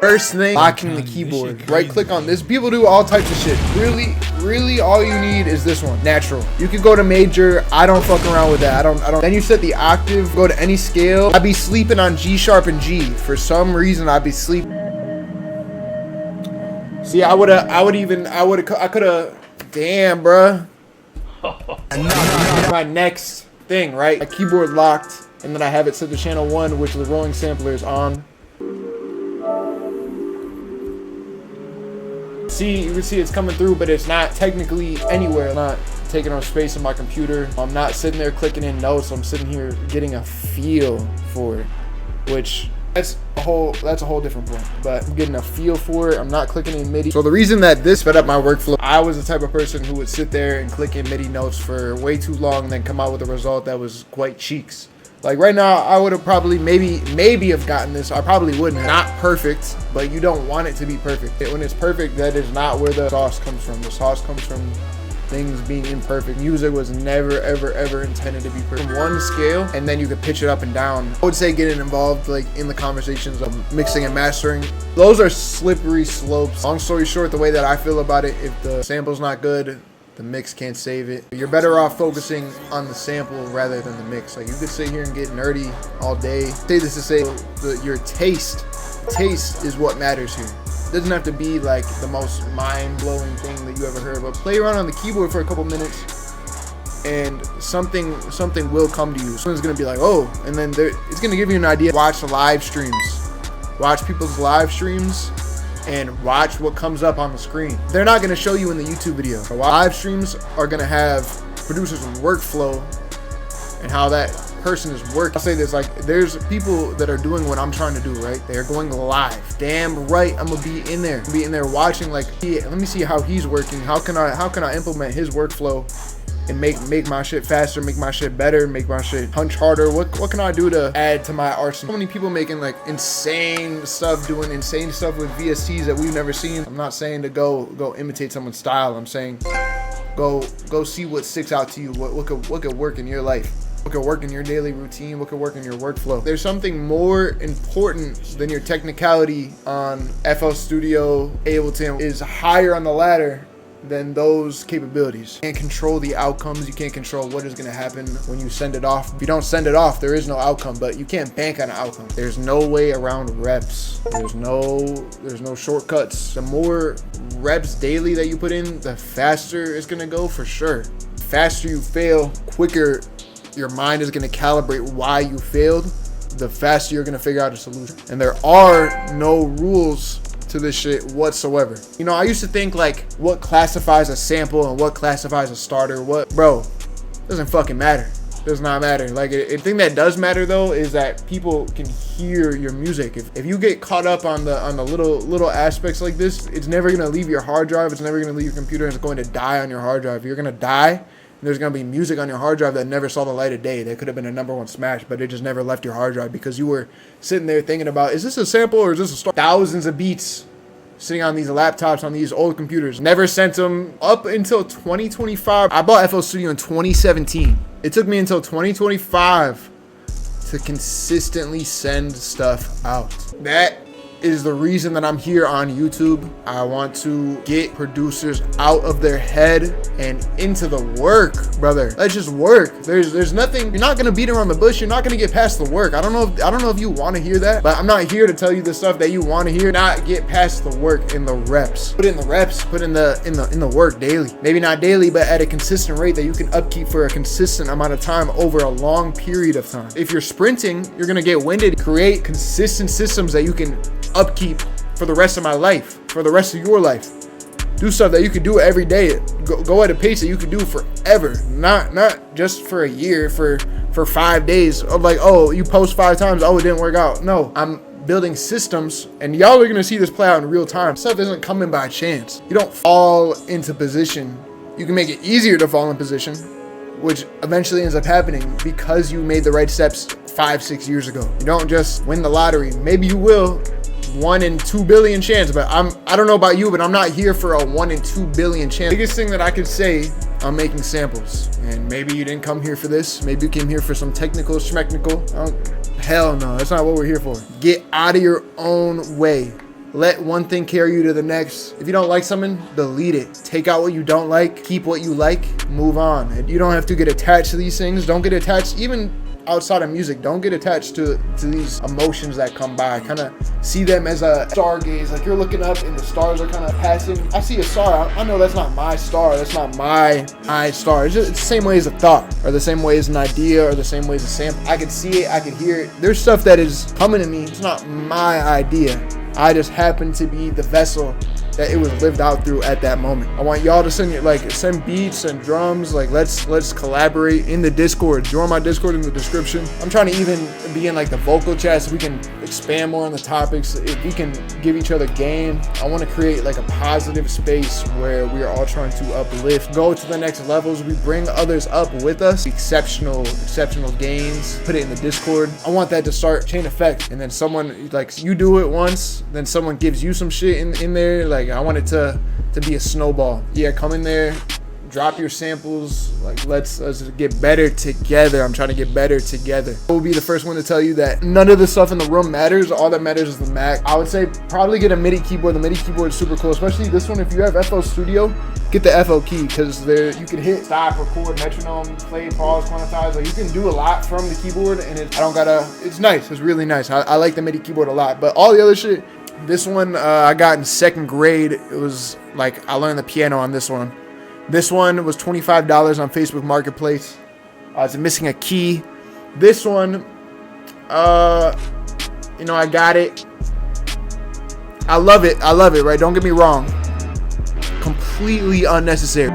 First thing, locking the keyboard. Right click on this. People do all types of shit. Really all you need is this one, natural. You can go to major. I don't fuck around with that. I don't. Then you set the octave, go to any scale. I'd be sleeping on G sharp and G. For some reason, I'd be sleeping. See, I could have, damn, bruh. My next thing, right? My keyboard locked, and then I have it set to channel 1, which the rolling sampler is on. See, you can see it's coming through, but it's not technically anywhere. I'm not taking up space in my computer. I'm not sitting there clicking in notes. I'm sitting here getting a feel for it, which that's a whole different point. But I'm getting a feel for it. I'm not clicking in MIDI. So the reason that this sped up my workflow, I was the type of person who would sit there and click in MIDI notes for way too long and then come out with a result that was quite cheeks. Like right now, I would have probably maybe have gotten this. I probably wouldn't. Not perfect, but you don't want it to be perfect. When it's perfect, that is not where the sauce comes from. The sauce comes from things being imperfect. Music was never, ever intended to be perfect. From one scale, and then you could pitch it up and down. I would say getting involved like in the conversations of mixing and mastering. Those are slippery slopes. Long story short, the way that I feel about it, if the sample's not good, the mix can't save it. You're better off focusing on the sample rather than the mix. Like you could sit here and get nerdy all day. Say this to say your taste is what matters here. It doesn't have to be like the most mind-blowing thing that you ever heard, but play around on the keyboard for a couple minutes and something will come to you. Someone's gonna be like, oh, and then it's gonna give you an idea. Watch the live streams. Watch people's live streams and watch what comes up on the screen. They're not gonna show you in the YouTube video. Live streams are gonna have producers' workflow and how that person is working. I'll say this, like there's people that are doing what I'm trying to do, right? They're going live. Damn right, I'm gonna be in there. Watching like, yeah, let me see how he's working. How can I implement his workflow and make my shit faster, make my shit better, make my shit punch harder? What can I do to add to my arsenal? So many people making like insane stuff, doing insane stuff with VSTs that we've never seen. I'm not saying to go imitate someone's style. I'm saying go see what sticks out to you. What could work in your life? What could work in your daily routine? What could work in your workflow? There's something more important than your technicality on FL Studio. Ableton is higher on the ladder than those capabilities. You can't control the outcomes. You can't control what is gonna happen when you send it off. If you don't send it off, there is no outcome, but you can't bank on an outcome. There's no way around reps. There's no shortcuts. The more reps daily that you put in, the faster it's gonna go for sure. The faster you fail, quicker your mind is gonna calibrate why you failed, the faster you're gonna figure out a solution. And there are no rules to this shit whatsoever. You know, I used to think like what classifies a sample and what classifies a starter, bro, doesn't fucking matter. Does not matter. Like the thing that does matter though is that people can hear your music. If you get caught up on the little aspects like this, it's never gonna leave your hard drive. It's never gonna leave your computer, and it's going to die on your hard drive. You're gonna die. There's gonna be music on your hard drive that never saw the light of day. That could have been a #1 smash, but it just never left your hard drive because you were sitting there thinking about, is this a sample or is this a start? Thousands of beats sitting on these laptops, on these old computers. Never sent them up until 2025. I bought FL Studio in 2017. It took me until 2025 to consistently send stuff out. That is the reason that I'm here on YouTube. I want to get producers out of their head and into the work, brother. Let's just work. There's nothing. You're not gonna beat around the bush. You're not gonna get past the work. I don't know if you want to hear that, but I'm not here to tell you the stuff that you want to hear. Not get past the work in the reps. Put in the reps. Put in the work daily. Maybe not daily, but at a consistent rate that you can upkeep for a consistent amount of time over a long period of time. If you're sprinting, you're gonna get winded. Create consistent systems that you can upkeep for the rest of my life, for the rest of your life. Do stuff that you can do every day. Go at a pace that you can do forever, not just for a year, for 5 days of like, oh, you post 5 times, oh, it didn't work out. No, I'm building systems, and y'all are gonna see this play out in real time. Stuff isn't coming by chance. You don't fall into position. You can make it easier to fall in position, which eventually ends up happening because you made the right steps 5-6 years ago. You don't just win the lottery. Maybe you will, 1 in 2 billion chance, but I don't know about you, but I'm not here for a 1 in 2 billion chance. Biggest thing that I could say, I'm making samples, and maybe you didn't come here for this. Maybe you came here for some technical schmechnical. Hell no, that's not what we're here for. Get out of your own way. Let one thing carry you to the next. If you don't like something, delete it. Take out what you don't like, keep what you like, move on. And you don't have to get attached to these things. Don't get attached, even outside of music, don't get attached to these emotions that come by. Kind of see them as a stargaze, like you're looking up and the stars are kind of passing. I see a star, I know that's not my star, that's not my star. It's the same way as a thought, or the same way as an idea, or the same way as a sample. I can see it, I can hear it. There's stuff that is coming to me, it's not my idea. I just happen to be the vessel that it was lived out through at that moment. I want y'all to send beats and drums. Like let's collaborate in the Discord. Join my Discord in the description. I'm trying to even be in like the vocal chat so we can expand more on the topics. If we can give each other game, I want to create like a positive space where we are all trying to uplift, go to the next levels. We bring others up with us. Exceptional gains. Put it in the Discord. I want that to start chain effect, and then someone, like, you do it once, then someone gives you some shit in there. Like, I want it to be a snowball. Yeah, come in there, drop your samples. Like, let's get better together. I'm trying to get better together. I will be the first one to tell you that none of the stuff in the room matters. All that matters is the Mac. I would say probably get a MIDI keyboard. The MIDI keyboard is super cool, especially this one. If you have FL Studio, get the FL key, because there you can hit stop, record, metronome, play, pause, quantize. Like, you can do a lot from the keyboard, and it's nice. It's really nice. I like the MIDI keyboard a lot. But all the other shit, this one I got in 2nd grade. It was like, I learned the piano on this one. This one was $25 on Facebook Marketplace. It's missing a key. This one, I got it. I love it, right? Don't get me wrong. Completely unnecessary.